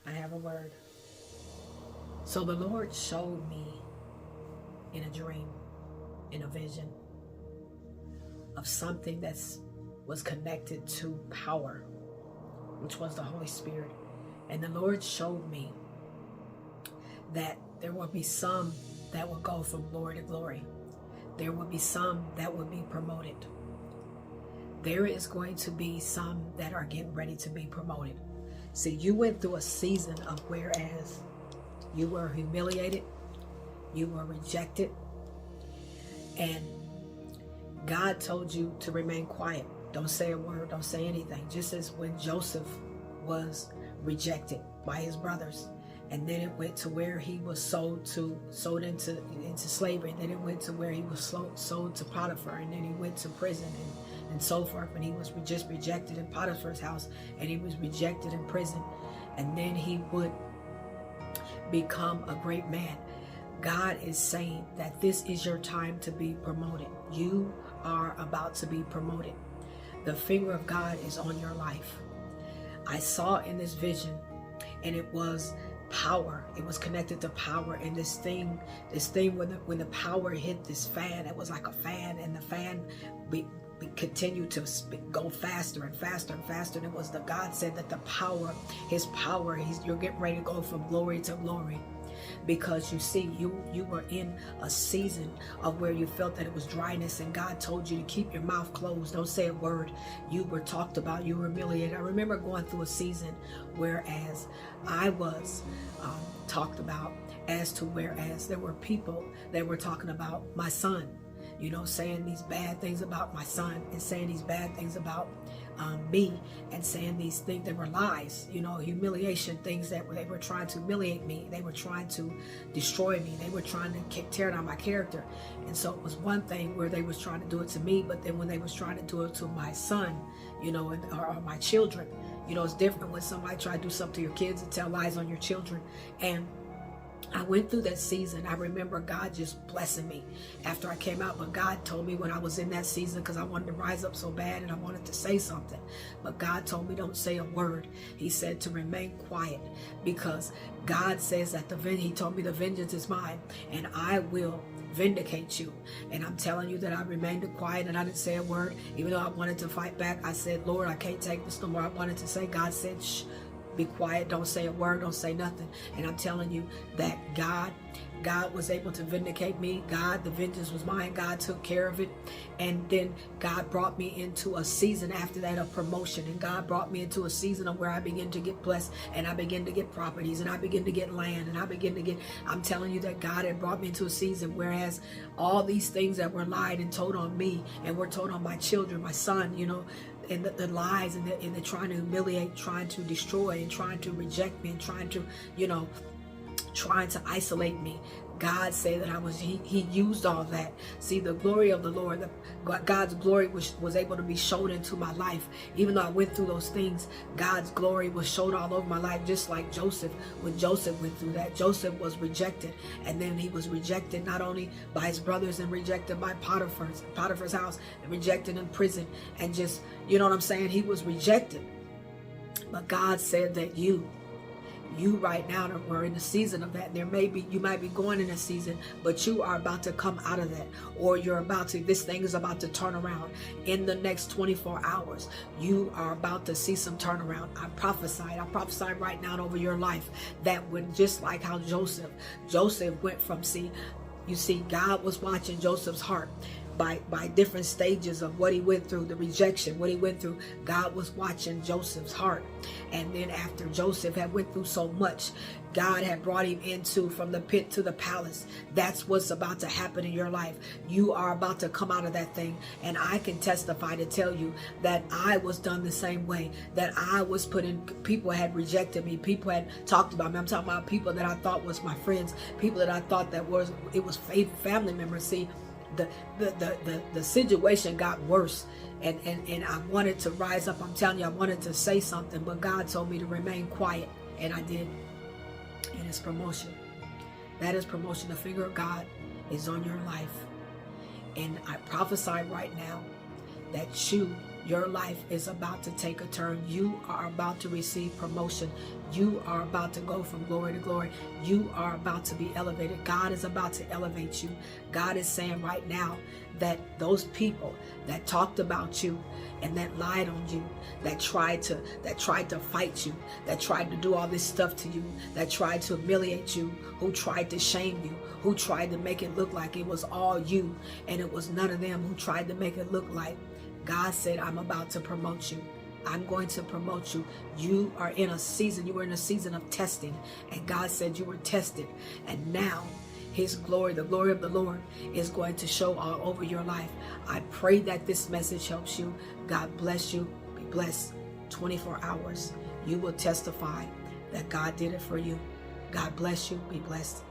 I have a word. So the Lord showed me in a dream, in a vision, of something that was connected to power, which was the Holy Spirit. And the Lord showed me that there will be some that will go from glory to glory. There will be some that will be promoted. There is going to be some that are getting ready to be promoted. See, you went through a season of whereas you were humiliated, you were rejected, and God told you to remain quiet. Don't say a word, don't say anything. Just as when Joseph was rejected by his brothers, and then it went to where he was sold into slavery, and then it went to where he was sold to Potiphar, and then he went to prison and so forth, and he was just rejected in Potiphar's house, and he was rejected in prison, and then he would become a great man. God is saying that this is your time to be promoted. You are about to be promoted. The finger of God is on your life. I saw in this vision, and it was power. It was connected to power, and this thing when the power hit this fan, it was like a fan, and the fan continued to go faster and faster and faster. And it was God said that the power, his power, you're getting ready to go from glory to glory. Because you see, you were in a season of where you felt that it was dryness, and God told you to keep your mouth closed, don't say a word. You were talked about, you were humiliated. I remember going through a season whereas I was talked about, as to whereas there were people that were talking about my son, saying these bad things about my son, and saying these bad things about me, and saying these things that were lies, humiliation, things that they were trying to humiliate me. They were trying to destroy me. They were trying to tear down my character. And so it was one thing where they was trying to do it to me, but then when they was trying to do it to my son, or my children, it's different when somebody try to do something to your kids and tell lies on your children. And I went through that season. I remember God just blessing me after I came out. But God told me when I was in that season, because I wanted to rise up so bad and I wanted to say something. But God told me don't say a word. He said to remain quiet, because God says that he told me the vengeance is mine and I will vindicate you. And I'm telling you that I remained quiet and I didn't say a word. Even though I wanted to fight back, I said, Lord, I can't take this no more. I wanted to say, God said, shh. Be quiet, don't say a word, don't say nothing. And I'm telling you that God was able to vindicate me. The vengeance was mine. God took care of it. And then God brought me into a season after that of promotion. And God brought me into a season of where I began to get blessed, and I began to get properties, and I began to get land, and I'm telling you that God had brought me into a season whereas all these things that were lied and told on me and were told on my children, my son, and the lies and the trying to humiliate, trying to destroy, and trying to reject me, and trying to, trying to isolate me. God said that he used all that. See, the glory of the Lord, God's glory was able to be shown into my life. Even though I went through those things, God's glory was showed all over my life, just like Joseph. When Joseph went through that, Joseph was rejected, and then he was rejected not only by his brothers, and rejected by Potiphar's house, and rejected in prison, and just, you know what I'm saying? He was rejected. But God said that you right now are in the season of that. You might be going in a season, but you are about to come out of that, or this thing is about to turn around in the next 24 hours. You are about to see some turnaround. I prophesy right now over your life that when, just like how Joseph went from, God was watching Joseph's heart. By different stages of what he went through, the rejection, what he went through, God was watching Joseph's heart. And then after Joseph had went through so much, God had brought him from the pit to the palace. That's what's about to happen in your life. You are about to come out of that thing. And I can testify to tell you that I was done the same way, that I was people had rejected me. People had talked about me. I'm talking about people that I thought was my friends, people that I thought it was family members. See, the situation got worse, and I wanted to rise up. I'm telling you, I wanted to say something, but God told me to remain quiet, and I did. And it's promotion. That is promotion. The finger of God is on your life, and I prophesy right now that you Your life is about to take a turn. You are about to receive promotion. You are about to go from glory to glory. You are about to be elevated. God is about to elevate you. God is saying right now that those people that talked about you and that lied on you, that tried to fight you, that tried to do all this stuff to you, that tried to humiliate you, who tried to shame you, who tried to make it look like it was all you and it was none of them, who tried to make it look like, God said, I'm about to promote you. I'm going to promote you. You are in a season, you were in a season of testing, and God said you were tested. And now his glory, the glory of the Lord, is going to show all over your life. I pray that this message helps you. God bless you. Be blessed. 24 hours. You will testify that God did it for you. God bless you. Be blessed.